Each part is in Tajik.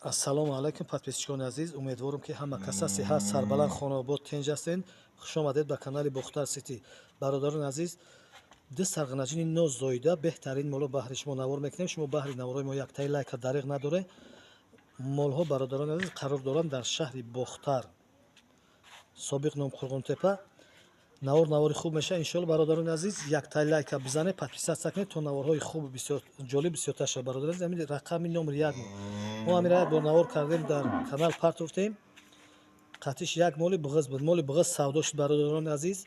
ассалому алайкум подписчикони азиз, умедворам ки ҳама каса сиҳат сарбаланд хонобод тинҷ ҳастед. хушомадед ба канали Бухтар Сити. бародарони азиз, ду сарғанаҷини нозоида беҳтарин моло баҳри шумо навор мекунем. шумо баҳри наворои мо яктаи лайка дариғ надоре. молҳо бародарони азиз қарор доранд дар шаҳри Бухтар, собиқ ном Қурғунтепа. навори хуб меша. иншоалло бародарони азиз, яктаи лайка бизане, подписатсия кунед то наворҳои хуб бисёр ҷолиб бисёртар шавад. бародарони азиз, ҳамин рақами номери 1 мо ҳамира як бор навор кардем, дар канал парт гуфтем. қатиш як моли буғыз буд, моли буғыз савдо шуд. бародарони азиз,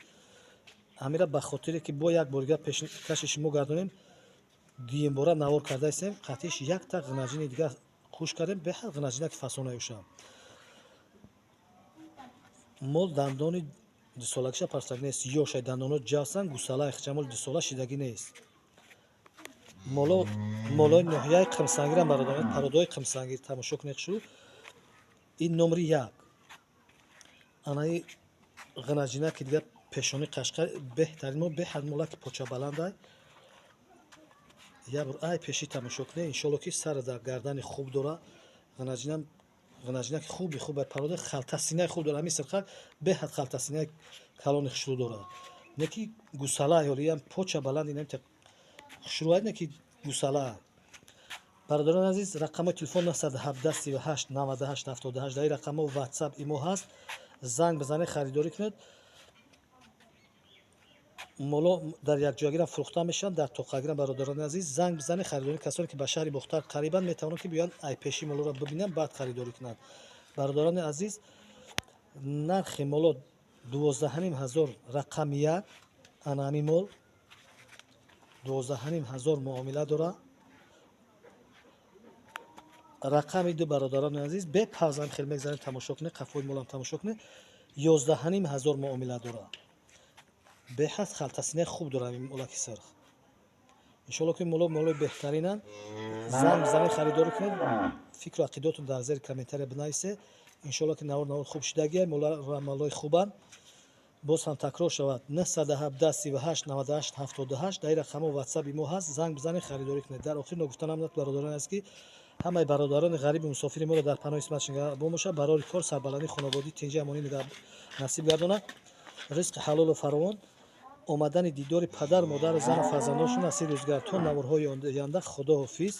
ҳамира ба хотире ки бо як борга пешкаши шумо гардонем, дуюмбора навор карда истем. қатиш якта ғинаҷини дигар хуш кардем, беҳад ғинаҷинаки фасонаи ушам. мол дандони дусолагиша парстак нест, ёшай дандоно ҷавсан, гусалаи хичамоли дусола шидаги нест. молои ноҳияи қимсангирам бародарон, пародои қимсангир тамошо кунед. шу ин номери 1. анаи ғинаҷинаки дигар пешони қашқар беҳтарин мо беҳад молаки поча баландай. як бор ай пеши тамошо кунед. иншоалло ки сара дар гардани хуб дора. ғинаҷинаки хуби хуб парода халтасинаи хуб дора. ҳамин сирқа беҳад халтасинаи калони хушрӯ дора. не ки гусалаи ҳолиям поча баланди нем хушрӯай не ки гусалаа. бародарони азиз, рақамои телефон 917 38 98 78 дар ин рақамҳо ватсап имо ҳаст. занг бизанед, харидорӣ кунед. моло дар якҷоягирам фурӯхта мешаванд, дар тоқагирам. бародарони азиз, занг бизанед, харидорӣ. касоне ки ба шаҳри Бухтар қарибанд метавонанд ки биёянд айпеши молоро бибинанд, баъд харидорӣ кунанд. бародарони азиз, нархи моло 12500 рақами 1. ана ҳамин мол 12500 муомила дора. рақами 2 бародарони азиз, бе павзам хел мегзарем, тамошо кунед, қафои молам тамошо кунед. 11500 муомила дора. беҳад халтасинаи хуб дора ҳамин молаки сирх. иншоалло ки молои беҳтаринанд. занг бизанед, харидорӣ кунед. фикру ақидотун дар зери комментария бинависед. иншоалло ки навор хуб шидагия, молои хубанд. боз ҳам такрор шавад, 917 38 98 78 дар ин рақамҳо ватсап имо ҳаст. занг бизанед, харидорӣ кунед. дар охир ногуфта намонад бародарони аст ки ҳамаи бародарони ғариби мусофири моро дар паноҳи исматшон нигоҳбон бошад. барори кор сарбаландӣ хонаводӣ тинҷи амонӣ насиб гардонад. ризқи ҳалолу фаровон, омадани дидори падару модару зану фарзандонашон насиб рӯзгар. то наворҳои оянда, худоҳофиз.